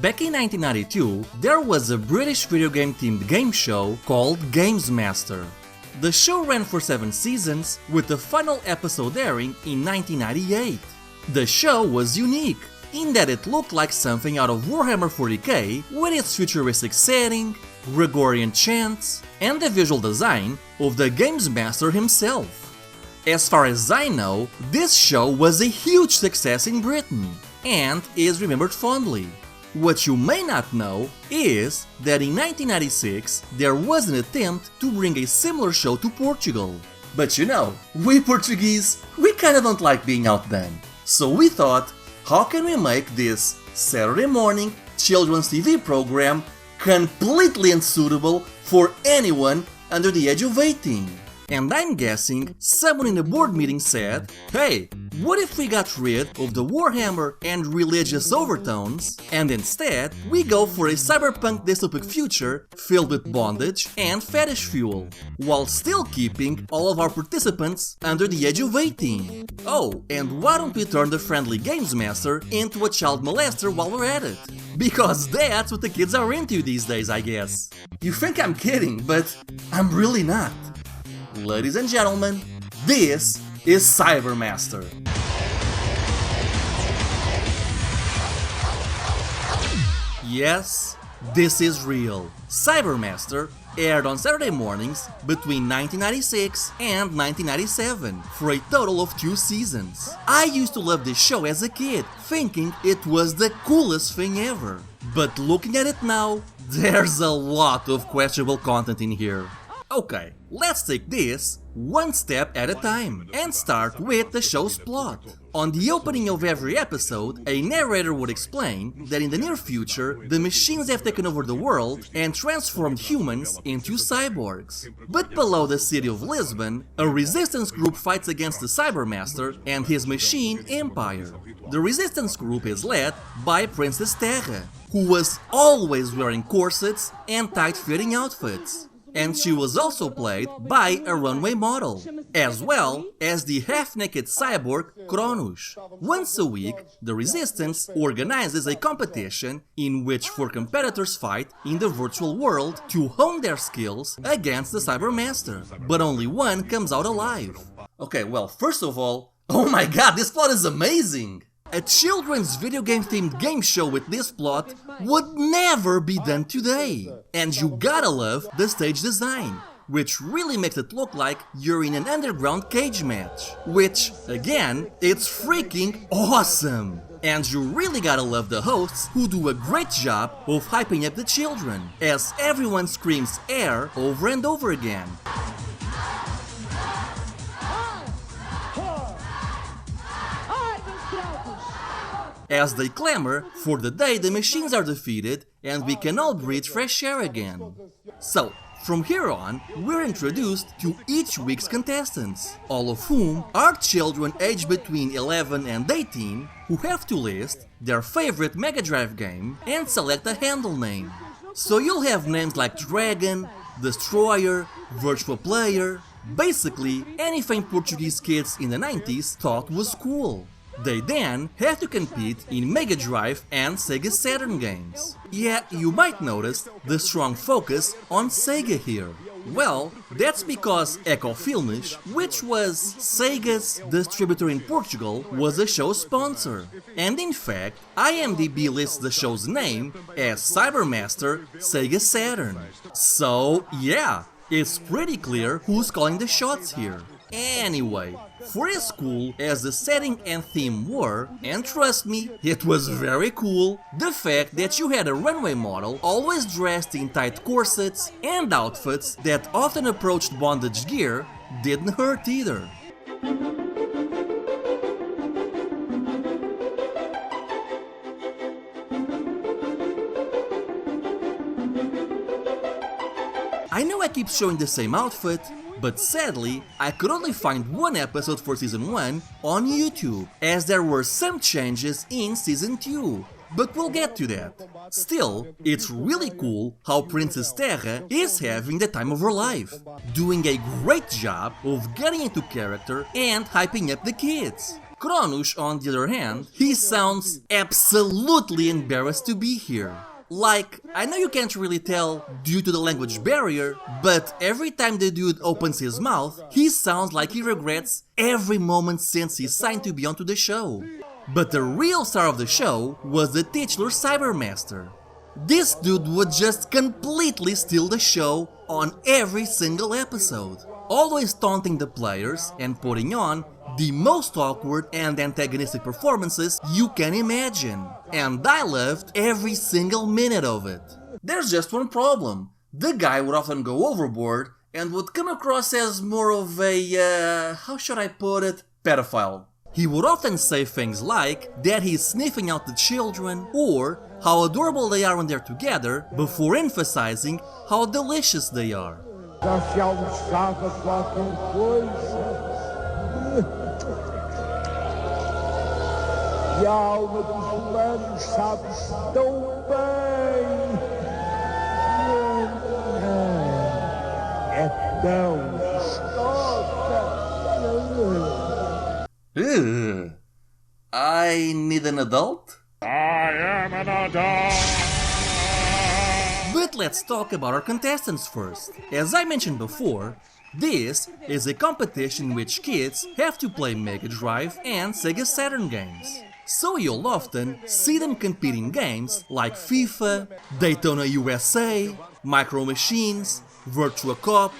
Back in 1992, there was a British video game themed game show called Gamesmaster. The show ran for 7 seasons, with the final episode airing in 1998. The show was unique, in that it looked like something out of Warhammer 40k with its futuristic setting, Gregorian chants, and the visual design of the Gamesmaster himself. As far as I know, this show was a huge success in Britain, and is remembered fondly. What you may not know is that in 1996 there was an attempt to bring a similar show to Portugal. But you know, we Portuguese, we kinda don't like being outdone. So we thought, how can we make this Saturday morning children's TV program completely unsuitable for anyone under the age of 18? And I'm guessing someone in the board meeting said, hey, what if we got rid of the Warhammer and religious overtones, and instead we go for a cyberpunk dystopic future filled with bondage and fetish fuel, while still keeping all of our participants under the age of 18? Oh, and why don't we turn the friendly Gamesmaster into a child molester while we're at it? Because that's what the kids are into these days, I guess. You think I'm kidding, but I'm really not. Ladies and gentlemen, this is Cybermaster. Yes, this is real. Cybermaster aired on Saturday mornings between 1996 and 1997 for a total of 2 seasons. I used to love this show as a kid, thinking it was the coolest thing ever. But looking at it now, there's a lot of questionable content in here. Okay, let's take this one step at a time and start with the show's plot. On the opening of every episode, a narrator would explain that in the near future, the machines have taken over the world and transformed humans into cyborgs. But below the city of Lisbon, a resistance group fights against the Cybermaster and his machine empire. The resistance group is led by Princess Terra, who was always wearing corsets and tight-fitting outfits. And she was also played by a runway model, as well as the half-naked cyborg Kronos. Once a week, the Resistance organizes a competition in which 4 competitors fight in the virtual world to hone their skills against the Cybermaster, but only one comes out alive. Okay, well, first of all, oh my god, this plot is amazing! A children's video game themed game show with this plot would never be done today. And you gotta love the stage design, which really makes it look like you're in an underground cage match. Which, again, it's freaking awesome! And you really gotta love the hosts, who do a great job of hyping up the children, as everyone screams air over and over again. As they clamor for the day the machines are defeated and we can all breathe fresh air again. So, from here on, we're introduced to each week's contestants, all of whom are children aged between 11 and 18 who have to list their favorite Mega Drive game and select a handle name. So you'll have names like Dragon, Destroyer, Virtual Player, basically anything Portuguese kids in the 90s thought was cool. They then have to compete in Mega Drive and Sega Saturn games. Yeah, you might notice the strong focus on Sega here. Well, that's because Eco Filmes, which was Sega's distributor in Portugal, was a show sponsor. And in fact, IMDb lists the show's name as Cybermaster Sega Saturn. So yeah, it's pretty clear who's calling the shots here. Anyway, for as cool as the setting and theme were, and trust me, it was very cool, the fact that you had a runway model always dressed in tight corsets and outfits that often approached bondage gear didn't hurt either. I know I keep showing the same outfit, but sadly, I could only find one episode for Season 1 on YouTube, as there were some changes in Season 2, but we'll get to that. Still, it's really cool how Princess Terra is having the time of her life, doing a great job of getting into character and hyping up the kids. Kronush, on the other hand, he sounds absolutely embarrassed to be here. Like, I know you can't really tell due to the language barrier, but every time the dude opens his mouth, he sounds like he regrets every moment since he signed to be onto the show. But the real star of the show was the titular Cybermaster. This dude would just completely steal the show on every single episode, always taunting the players and putting on the most awkward and antagonistic performances you can imagine. And I loved every single minute of it. There's just one problem. The guy would often go overboard and would come across as more of a, how should I put it, pedophile. He would often say things like that he's sniffing out the children or how adorable they are when they're together, before emphasizing how delicious they are. Já se almoçava qualquer coisa. E a alma dos humanos sabe-se tão bem. É tão gostosa. I need an adult? I am an adult. But let's talk about our contestants first. As I mentioned before, this is a competition in which kids have to play Mega Drive and Sega Saturn games. So you'll often see them compete in games like FIFA, Daytona USA, Micro Machines, Virtua Cop,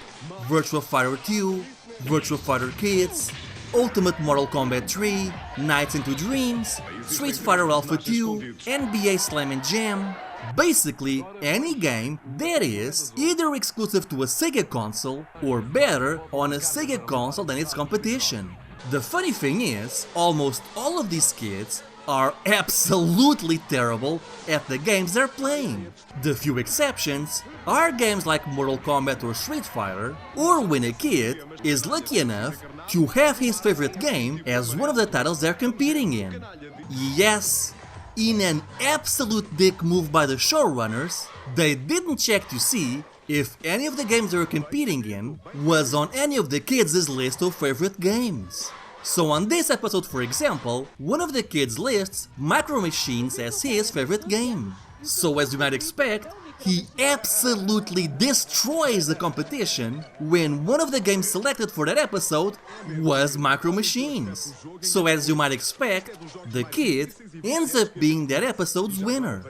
Virtua Fighter 2, Virtua Fighter Kids, Ultimate Mortal Kombat 3, Nights into Dreams, Street Fighter Alpha 2, NBA Slam & Jam. Basically, any game that is either exclusive to a Sega console or better on a Sega console than its competition. The funny thing is, almost all of these kids are absolutely terrible at the games they're playing. The few exceptions are games like Mortal Kombat or Street Fighter, or when a kid is lucky enough to have his favorite game as one of the titles they're competing in. Yes, in an absolute dick move by the showrunners, they didn't check to see if any of the games they were competing in was on any of the kids' list of favorite games. So on this episode, for example, one of the kids lists Micro Machines as his favorite game. So as you might expect, he absolutely destroys the competition when one of the games selected for that episode was Micro Machines. So as you might expect, the kid ends up being that episode's winner.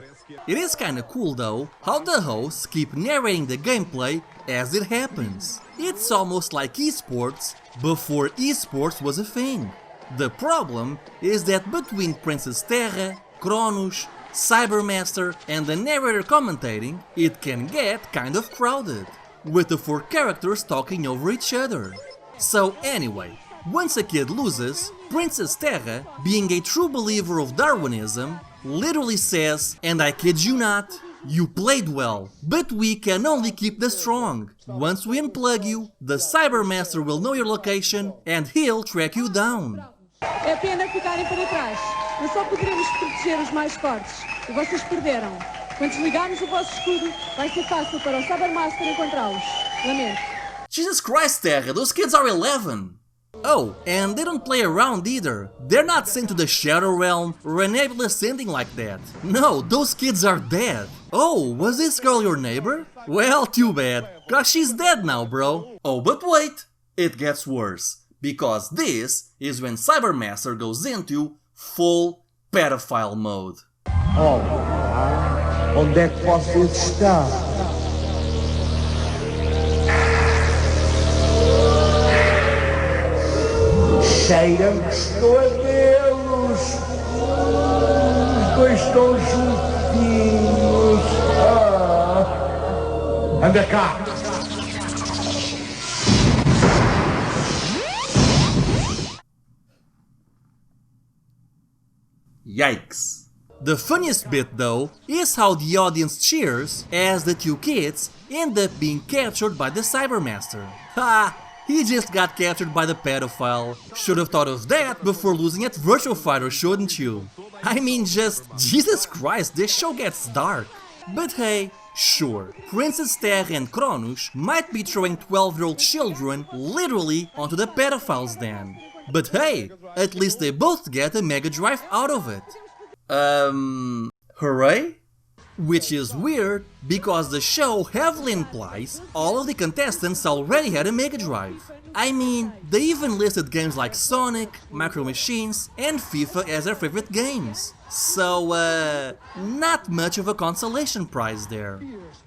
It is kinda cool though, how the hosts keep narrating the gameplay as it happens. It's almost like esports before esports was a thing. The problem is that between Princess Terra, Kronush, Cybermaster and the narrator commentating, it can get kind of crowded, with the four characters talking over each other. So anyway, once a kid loses, Princess Terra, being a true believer of Darwinism, literally says, and I kid you not, you played well, but we can only keep the strong. Once we unplug you, the Cybermaster will know your location and he'll track you down. É pena ficarem para trás, mas só poderemos proteger os mais fortes. E vocês perderam. Quando desligarmos o vosso escudo, vai ser fácil para o Cybermaster encontrá-los. Lamento. Jesus Christ, Terra, those kids are 11! Oh, and they don't play around either. They're not sent to the Shadow Realm or a nebulous ending like that. No, those kids are dead. Oh, was this girl your neighbor? Well, too bad, cause she's dead now, bro. Oh, but wait, it gets worse. Because this is when Cybermaster goes into full pedophile mode. Olá, onde é que vocês estão? Cheira-me que estou a vê-los. Os dois estão juntinhos. Anda cá. Yikes. The funniest bit though is how the audience cheers as the two kids end up being captured by the Cybermaster. Ha! He just got captured by the pedophile. Should have thought of that before losing at Virtua Fighter, shouldn't you? I mean, just Jesus Christ, this show gets dark. But hey, Sure, Princess Terra and Kronos might be throwing 12-year-old children literally onto the pedophiles den. But hey, at least they both get a Mega Drive out of it. Hooray? Which is weird, because the show heavily implies all of the contestants already had a Mega Drive. I mean, they even listed games like Sonic, Micro Machines, and FIFA as their favorite games. So, not much of a consolation prize there.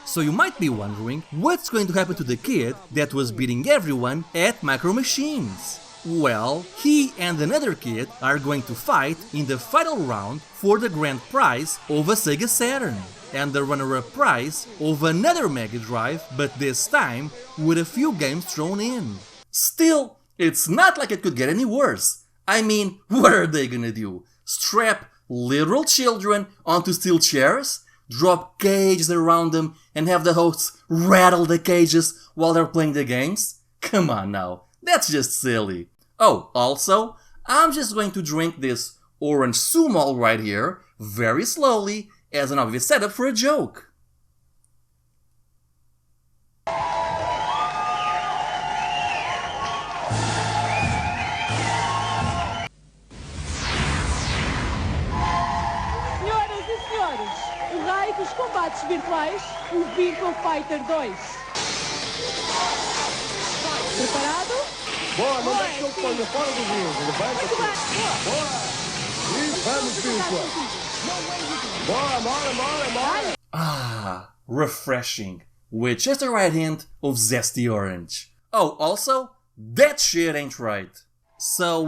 So you might be wondering, what's going to happen to the kid that was beating everyone at Micro Machines? Well, he and another kid are going to fight in the final round for the grand prize of a Sega Saturn, and the runner-up prize of another Mega Drive, but this time with a few games thrown in. Still, it's not like it could get any worse. I mean, what are they gonna do? Strap literal children onto steel chairs? Drop cages around them and have the hosts rattle the cages while they're playing the games? Come on now, that's just silly. Oh, also, I'm just going to drink this orange sumal right here, very slowly, as an obvious setup for a joke. Senhoras e senhores, o rei dos combates virtuais, o Virtua Fighter 2. Preparado? Boa, não deixa que eu ponha fora do ringue. Levanta Muito bem, boa. e vamos, Virtua. Bora, bora. Ah, refreshing, with just the right hint of zesty orange. Oh, also, that shit ain't right. So,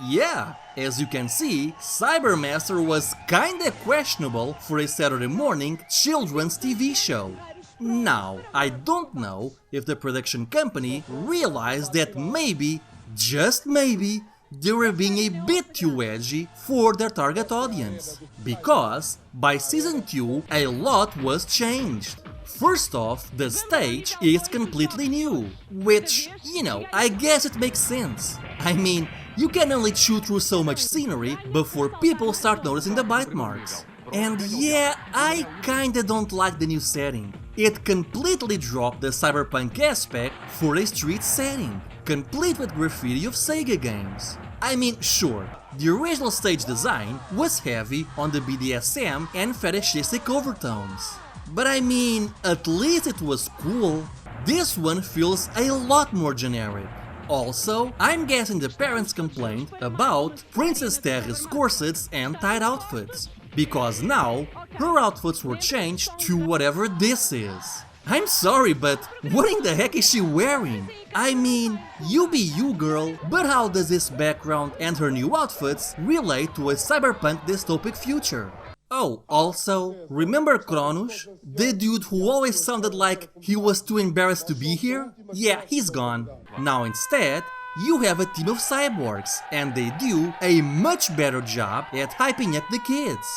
yeah, as you can see, Cybermaster was kinda questionable for a Saturday morning children's TV show. Now, I don't know if the production company realized that maybe, just maybe, they were being a bit too edgy for their target audience. Because, by season 2, a lot was changed. First off, the stage is completely new, which, you know, I guess it makes sense. I mean, you can only chew through so much scenery before people start noticing the bite marks. And yeah, I kinda don't like the new setting. It completely dropped the cyberpunk aspect for a street setting, complete with graffiti of Sega games. I mean, sure, the original stage design was heavy on the BDSM and fetishistic overtones. But I mean, at least it was cool. This one feels a lot more generic. Also, I'm guessing the parents complained about Princess Terra's corsets and tight outfits, because now her outfits were changed to whatever this is. I'm sorry, but what in the heck is she wearing? I mean, you be you, girl, but how does this background and her new outfits relate to a cyberpunk dystopic future? Oh, also, remember Kronos? The dude who always sounded like he was too embarrassed to be here? Yeah, he's gone. Now instead, you have a team of cyborgs, and they do a much better job at hyping up the kids.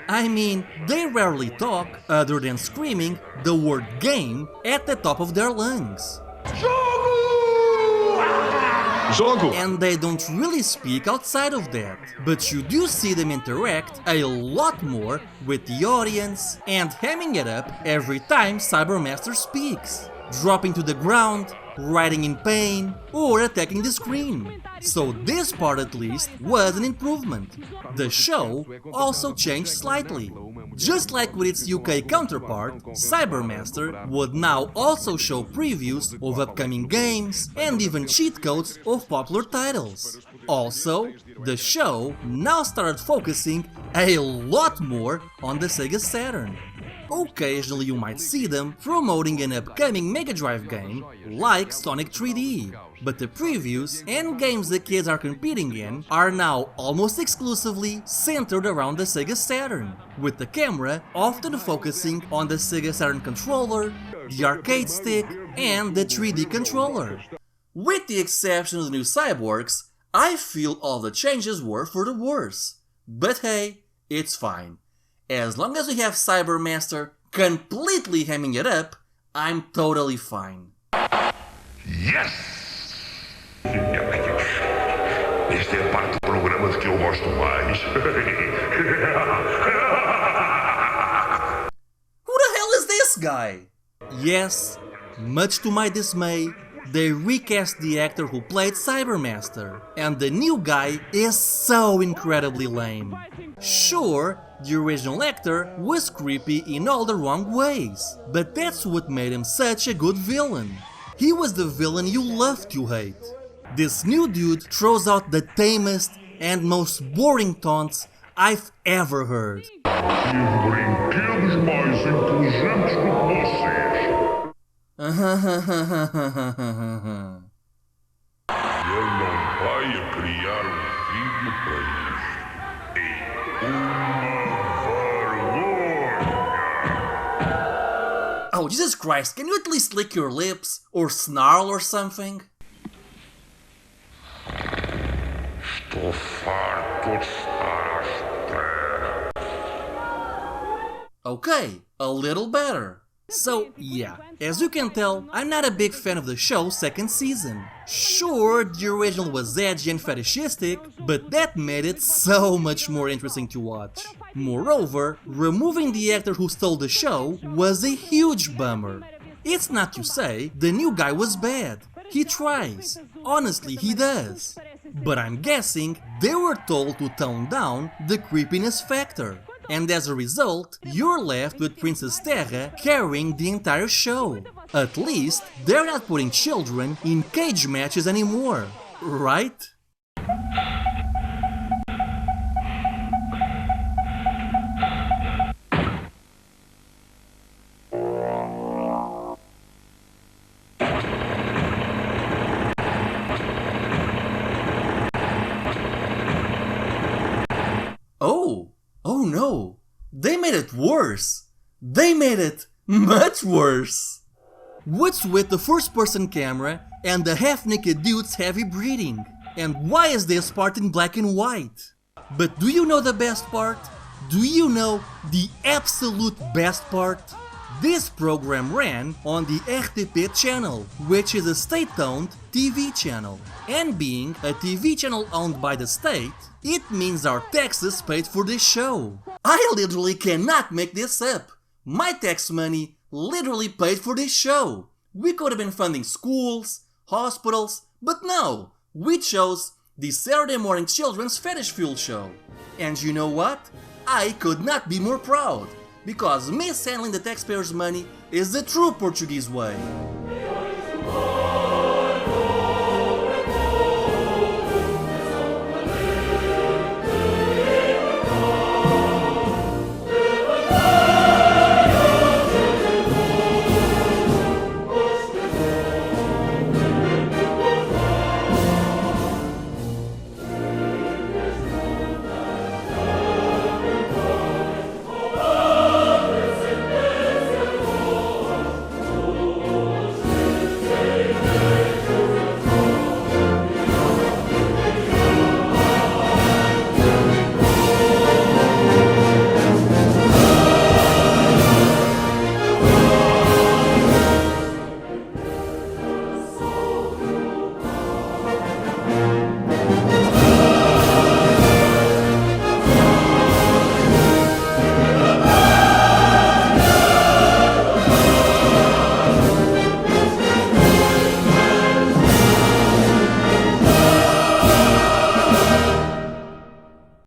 I mean, they rarely talk other than screaming the word game at the top of their lungs. Jogo! And they don't really speak outside of that, but you do see them interact a lot more with the audience and hamming it up every time Cybermaster speaks, dropping to the ground, writhing in pain, or attacking the screen. So this part at least was an improvement. The show also changed slightly. Just like with its UK counterpart, Cybermaster would now also show previews of upcoming games and even cheat codes of popular titles. Also, the show now started focusing a lot more on the Sega Saturn. Occasionally you might see them promoting an upcoming Mega Drive game like Sonic 3D, but the previews and games the kids are competing in are now almost exclusively centered around the Sega Saturn, with the camera often focusing on the Sega Saturn controller, the arcade stick, and the 3D controller. With the exception of the new cyborgs, I feel all the changes were for the worse. But hey, it's fine. As long as we have Cybermaster completely hamming it up, I'm totally fine. Yes! Esta é a parte do programa de que eu gosto mais. Who the hell is this guy. Yes, much to my dismay, they recast the actor who played Cybermaster, and the new guy is so incredibly lame. Sure, the original actor was creepy in all the wrong ways, but that's what made him such a good villain. He was the villain you love to hate. This new dude throws out the tamest and most boring taunts I've ever heard. Tive brinquedos mais inteligentes do que vocês. Ele não vai a criar vídeo para isto. É vergonha. Oh, Jesus Christ, can you at least lick your lips? Or snarl or something? Estou farto de estar à espera. Okay, a little better. So, yeah, as you can tell, I'm not a big fan of the show's second season. Sure, the original was edgy and fetishistic, but that made it so much more interesting to watch. Moreover, removing the actor who stole the show was a huge bummer. It's not to say the new guy was bad. He tries. Honestly, he does. But I'm guessing they were told to tone down the creepiness factor. And as a result, you're left with Princess Terra carrying the entire show. At least, they're not putting children in cage matches anymore, right? Oh no, they made it worse. They made it much worse. What's with the first-person camera and the half-naked dude's heavy breathing? And why is this part in black and white? But do you know the best part? Do you know the absolute best part? This program ran on the RTP channel, which is a state-owned TV channel. And being a TV channel owned by the state, it means our taxes paid for this show. I literally cannot make this up. My tax money literally paid for this show. We could have been funding schools, hospitals, but no, we chose the Saturday morning children's fetish fuel show. And you know what? I could not be more proud, because mishandling the taxpayers' money is the true Portuguese way.